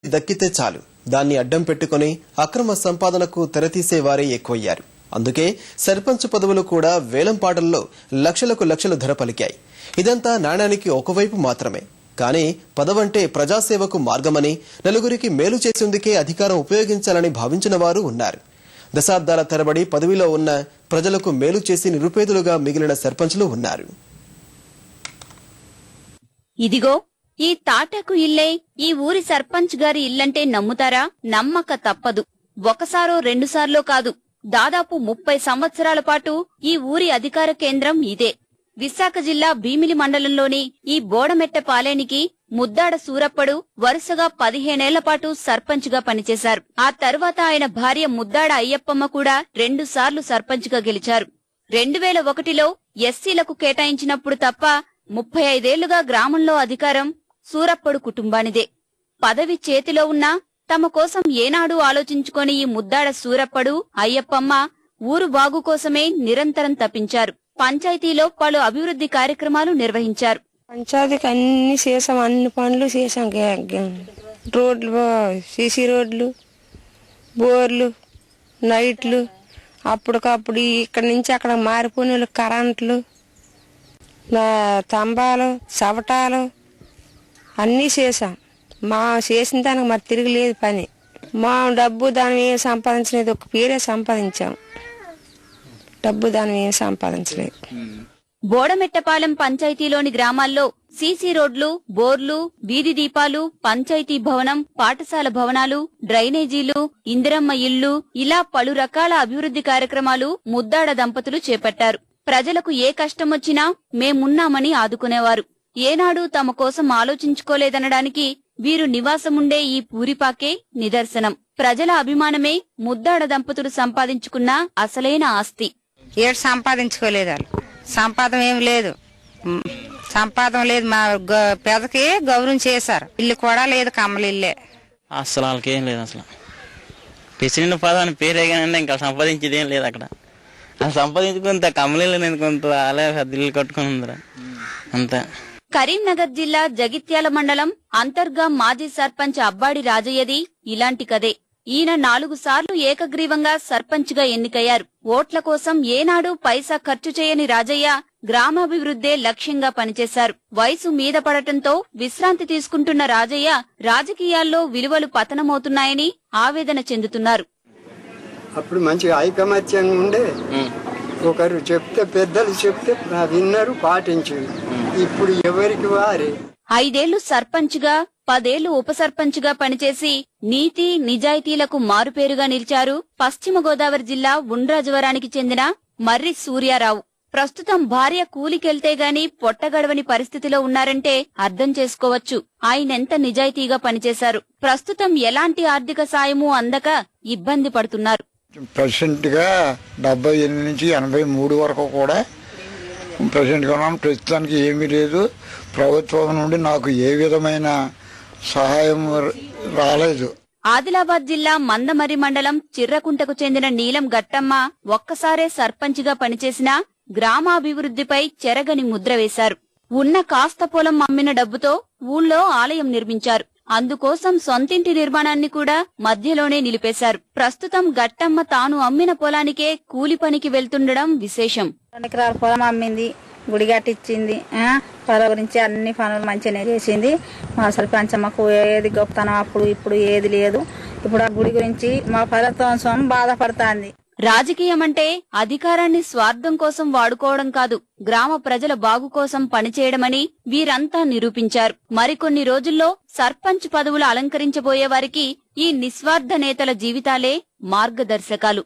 దక్కితే చాలు దాన్ని అడ్డం పెట్టుకుని అక్రమ సంపాదనకు తెరతీసేవారే ఎక్కువయ్యారు. అందుకే సర్పంచ్ పదవులు కూడా వేలంపాటల్లో లక్షలకు లక్షలు ధర పలికాయి. ఇదంతా నాణానికి ఒకవైపు మాత్రమే. కానీ పదవంటే ప్రజాసేవకు మార్గమని, నలుగురికి మేలు చేసేందుకే అధికారం ఉపయోగించాలని భావించిన వారు ఉన్నారు. దశాబ్దాల తరబడి పదవిలో ఉన్న ప్రజలకు మేలు చేసి నిరుపేదలుగా మిగిలిన సర్పంచ్లు ఉన్నారు. ఇదిగో ఈ తాటకు ఇల్లే ఈ ఊరి సర్పంచ్ గారి ఇల్లంటే నమ్ముతారా? నమ్మక తప్పదు. ఒకసారో రెండుసార్లో కాదు, దాదాపు 30 సంవత్సరాల పాటు ఈ ఊరి అధికార కేంద్రం ఇదే. విశాఖ జిల్లా భీమిలి మండలంలోని ఈ బోడమెట్ట పాలేనికి ముద్దాడ సూరప్పడు వరుసగా 15 ఏళ్ల పాటు సర్పంచ్ గా పనిచేశారు. ఆ తర్వాత ఆయన భార్య ముద్దాడ అయ్యప్పమ్మ కూడా 2 సార్లు సర్పంచ్ గా గెలిచారు. 2001లో ఎస్సీలకు కేటాయించినప్పుడు తప్ప 35 ఏళ్లుగా గ్రామంలో అధికారం సూరప్పడు కుటుంబానిదే. పదవి చేతిలో ఉన్నా తమ కోసం ఏనాడూ ఆలోచించుకొని ఈ ముద్దాడ సూరప్పడు అయ్యప్పమ్మ ఊరు బాగు కోసమే నిరంతరం తప్పించారు. పంచాయతీలో పలు అభివృద్ధి కార్యక్రమాలు నిర్వహించారు. పంచాయతీకి అన్ని చేసాం, అన్ని పనులు చేసాం. రోడ్లు, సీసీ రోడ్లు, బోర్లు, నైట్లు, అప్పటికప్పుడు ఇక్కడి నుంచి అక్కడ మారిపోయిన కరెంట్లు, తంబాలు, చవటాలు అన్నీ చేసాం. మా చేసిన దానికి మరి తిరగలేదు పని. మా డబ్బు దాని ఏం సంపాదించలేదు, ఒక పేరే సంపాదించాం. డబ్బు దాని ఏం సంపాదించలేదు. బోడమెట్టపాలెం పంచాయతీలోని గ్రామాల్లో సీసీ రోడ్లు, బోర్లు, వీధి దీపాలు, పంచాయతీ భవనం, పాఠశాల భవనాలు, డ్రైనేజీలు, ఇందిరమ్మ ఇళ్లు ఇలా పలు రకాల అభివృద్ధి కార్యక్రమాలు ముద్దాడ దంపతులు చేపట్టారు. ప్రజలకు ఏ కష్టమొచ్చినా మేమున్నామని ఆదుకునేవారు. ఏనాడు తమ కోసం ఆలోచించుకోలేదనడానికి వీరు నివాసముండే ఈ పూరిపాకే నిదర్శనం. ప్రజల అభిమానమే ముద్దాడ దంపతులు సంపాదించుకున్న అసలైన ఆస్తి. ఏడు సంపాదించుకోలేదు, వాళ్ళు సంపాదన ఏం లేదు, సంపాదన లేదు. మా పెదకి గౌరవం చేశారు. ఇల్లు కూడా లేదు, కమ్మలి ఇల్లే. అసలు వాళ్ళకి ఏం లేదు. అసలు ప్రెసిడెంట్ పదవి పేరే కానీ ఇంకా సంపాదించేది ఏం లేదు. అక్కడ అది సంపాదించుకుంత కమ్మలీలు నేను కొంత అలా ఇల్లు కట్టుకుని ఉందిరా అంతా. కరీంనగర్ జిల్లా జగిత్యాల మండలం అంతర్గా మాజీ సర్పంచ్ అబ్బాడి రాజయ్యది ఇలాంటి కదే. ఈయన 4 సార్లు ఏకగ్రీవంగా సర్పంచ్ గా ఎన్నికయ్యారు. ఓట్ల కోసం ఏనాడు పైసా ఖర్చు చేయని రాజయ్య గ్రామాభివృద్ధే లక్ష్యంగా పనిచేశారు. వయసు మీద పడటంతో విశ్రాంతి తీసుకుంటున్న రాజయ్య రాజకీయాల్లో విలువలు పతనమవుతున్నాయని ఆవేదన చెందుతున్నారు. అప్పుడు మంచిగా ఐకమత్యంగా ఉండే, ఒకరు చెప్తే పెద్దలు చెప్తే విన్నరు, పాటించారు. ఇప్పుడు ఎవరికి వారే. 5 ఏళ్లు సర్పంచ్ గా, 10 ఏళ్లు ఉప సర్పంచ్ గా పనిచేసి నీతి నిజాయితీలకు మారుపేరుగా నిలిచారు పశ్చిమ గోదావరి జిల్లా ఉండ్రాజవరానికి చెందిన మర్రి సూర్యారావు. ప్రస్తుతం భార్య కూలికెళ్తే గాని పొట్టగడవని పరిస్థితిలో ఉన్నారంటే అర్థం చేసుకోవచ్చు ఆయనెంత నిజాయితీగా పనిచేశారు. ప్రస్తుతం ఎలాంటి ఆర్థిక సాయమూ అందక ఇబ్బంది పడుతున్నారు. ప్రెసిడెంట్ గా 78 నుంచి 83 వరకు కూడా ప్రెసిడెంట్ గా ఉన్నాను. ప్రస్తుతానికి ఏమీ లేదు. ప్రభుత్వం నుండి నాకు ఏ విధమైన సహాయం రాలేదు. ఆదిలాబాద్ జిల్లా మందమర్రి మండలం చిర్రకుంటకు చెందిన నీలం గట్టమ్మ ఒక్కసారే సర్పంచ్ గా పనిచేసినా గ్రామాభివృద్ధిపై చెరగని ముద్ర వేశారు. ఉన్న కాస్త పొలం అమ్మిన డబ్బుతో ఊళ్ళో ఆలయం నిర్మించారు. అందుకోసం సొంతింటి నిర్మాణాన్ని కూడా మధ్యలోనే నిలిపేశారు. ప్రస్తుతం గట్టమ్మ తాను అమ్మిన పొలానికే కూలి పనికి వెళ్తుండడం విశేషం. 2 ఎకరాల పొలం అమ్మింది, గుడి కట్టించింది, పొలం గురించి అన్ని పనులు మంచిగానే చేసింది. మా సర్పంచమ్మకు ఏది గొప్పతనం అప్పుడు ఇప్పుడు ఏది లేదు. ఇప్పుడు ఆ గుడి గురించి మా ప్రభుత్వం బాధపడుతోంది. రాజకీయమంటే అధికారాన్ని స్వార్థం కోసం వాడుకోవడం కాదు, గ్రామ ప్రజల బాగు కోసం పనిచేయడమని వీరంతా నిరూపించారు. మరికొన్ని రోజుల్లో సర్పంచ్ పదవులు అలంకరించబోయే వారికి ఈ నిస్వార్థ నేతల జీవితాలే మార్గదర్శకాలు.